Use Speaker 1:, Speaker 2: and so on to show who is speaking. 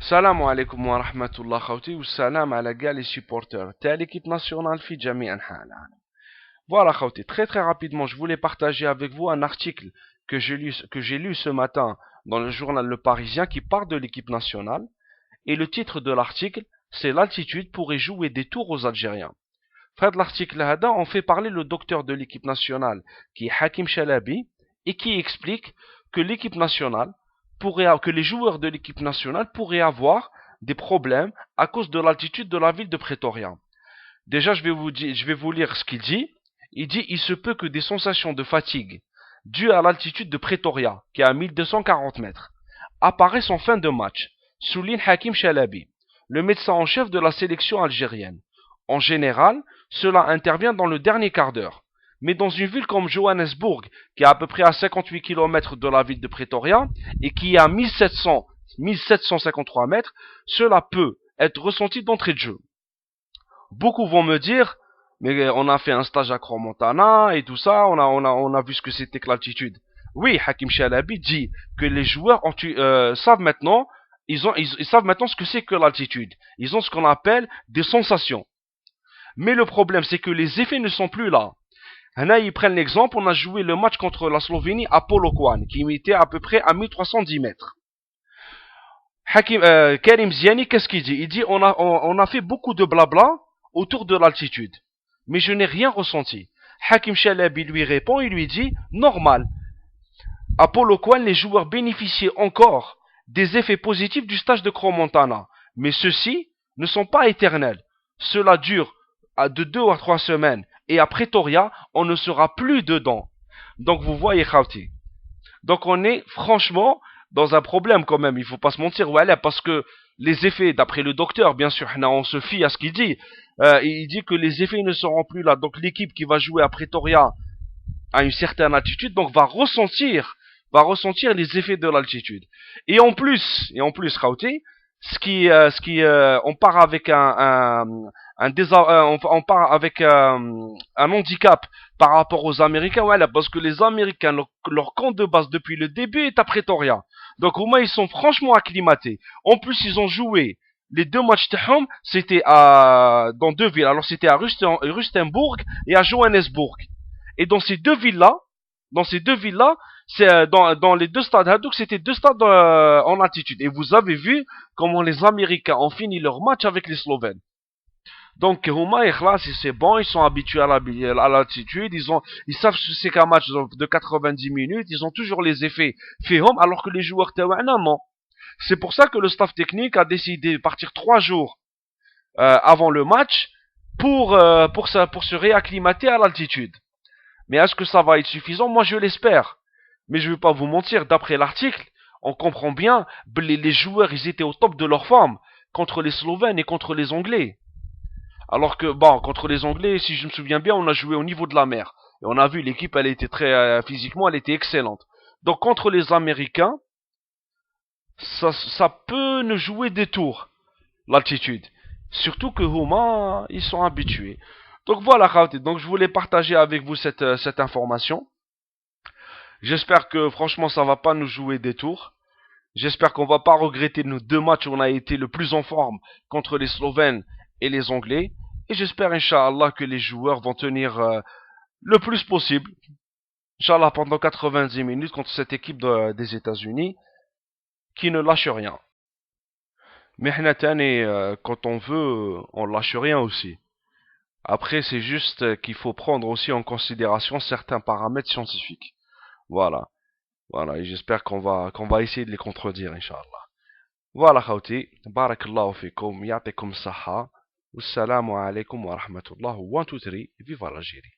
Speaker 1: Salam alaikum wa rahmatullah khawti wa salam ala les supporters. T'es l'équipe nationale fi jami'an hala. Voilà khawti, très rapidement, je voulais partager avec vous un article que j'ai lu ce matin dans le journal Le Parisien qui parle de l'équipe nationale. Et le titre de l'article, c'est l'altitude pourrait jouer des tours aux Algériens. Frère de l'article là, on fait parler le docteur de l'équipe nationale qui est Hakim Chalabi et qui explique que l'équipe nationale que les joueurs de l'équipe nationale pourraient avoir des problèmes à cause de l'altitude de la ville de Pretoria. Déjà, je vais vous lire ce qu'il dit. Il dit, il se peut que des sensations de fatigue dues à l'altitude de Pretoria, qui est à 1240 mètres, apparaissent en fin de match, souligne Hakim Chalabi, le médecin en chef de la sélection algérienne. En général, cela intervient dans le dernier quart d'heure. Mais dans une ville comme Johannesburg, qui est à peu près à 58 km de la ville de Pretoria, et qui est à 1753 mètres, cela peut être ressenti d'entrée de jeu. Beaucoup vont me dire, mais on a fait un stage à Crans-Montana et tout ça, on a vu ce que c'était que l'altitude. Oui, Hakim Chalabi dit que les joueurs savent maintenant, ils savent maintenant ce que c'est que l'altitude. Ils ont ce qu'on appelle des sensations. Mais le problème, c'est que les effets ne sont plus là. Là, ils prennent l'exemple, on a joué le match contre la Slovénie à Polokwane, qui était à peu près à 1310 mètres. Karim Ziani, qu'est-ce qu'il dit? Il dit, on a fait beaucoup de blabla autour de l'altitude, mais je n'ai rien ressenti. Hakim Chalabi lui répond, il lui dit, normal. À Polokwane, les joueurs bénéficiaient encore des effets positifs du stage de Crans-Montana, mais ceux-ci ne sont pas éternels. Cela dure de 2 à 3 semaines, et à Pretoria, on ne sera plus dedans. Donc vous voyez, Khawti. Donc on est franchement dans un problème quand même, il ne faut pas se mentir, voilà, parce que les effets, d'après le docteur, bien sûr, on se fie à ce qu'il dit, il dit que les effets ne seront plus là. Donc l'équipe qui va jouer à Pretoria à une certaine altitude, donc va ressentir les effets de l'altitude. Et en plus, Khawti, on part avec on part avec un handicap par rapport aux Américains, voilà, parce que les Américains, leur camp de base depuis le début est à Pretoria. Donc au moins ils sont franchement acclimatés. En plus ils ont joué les deux matchs de c'était dans deux villes. Alors c'était à Rustenburg et à Johannesburg. Et dans ces deux villes-là, c'est dans les deux stades, donc c'était deux stades en altitude. Et vous avez vu comment les Américains ont fini leur match avec les Slovènes. Donc Huma et Khlas, c'est bon, ils sont habitués à l'altitude, ils savent ce que c'est qu'un match de 90 minutes, ils ont toujours les effets fihom, alors que les joueurs taouana non. C'est pour ça que le staff technique a décidé de partir 3 jours avant le match pour se réacclimater à l'altitude. Mais est-ce que ça va être suffisant? Moi je l'espère. Mais je ne vais pas vous mentir, d'après l'article, on comprend bien, les joueurs ils étaient au top de leur forme contre les Slovènes et contre les Anglais. Alors que, bon, contre les Anglais, si je me souviens bien, on a joué au niveau de la mer. Et on a vu, l'équipe, elle était physiquement, elle était excellente. Donc, contre les Américains, ça peut nous jouer des tours, l'altitude. Surtout que Huma, ils sont habitués. Donc voilà, Khawti. Donc je voulais partager avec vous cette information. J'espère que, franchement, ça va pas nous jouer des tours. J'espère qu'on va pas regretter nos 2 matchs où on a été le plus en forme contre les Slovènes et les Anglais. Et j'espère, Inch'Allah, que les joueurs vont tenir le plus possible. Inch'Allah, pendant 90 minutes contre cette équipe des États-Unis qui ne lâche rien. Mais quand on veut, on lâche rien aussi. Après, c'est juste qu'il faut prendre aussi en considération certains paramètres scientifiques. Voilà. Voilà, et j'espère qu'on va essayer de les contredire, Inch'Allah. Voilà, Khawti. Barakallahu fikum, ya'tikum saha. Wassalamu alaikum wa rahmatullah. 1, 2, 3. Viva l'Algérie.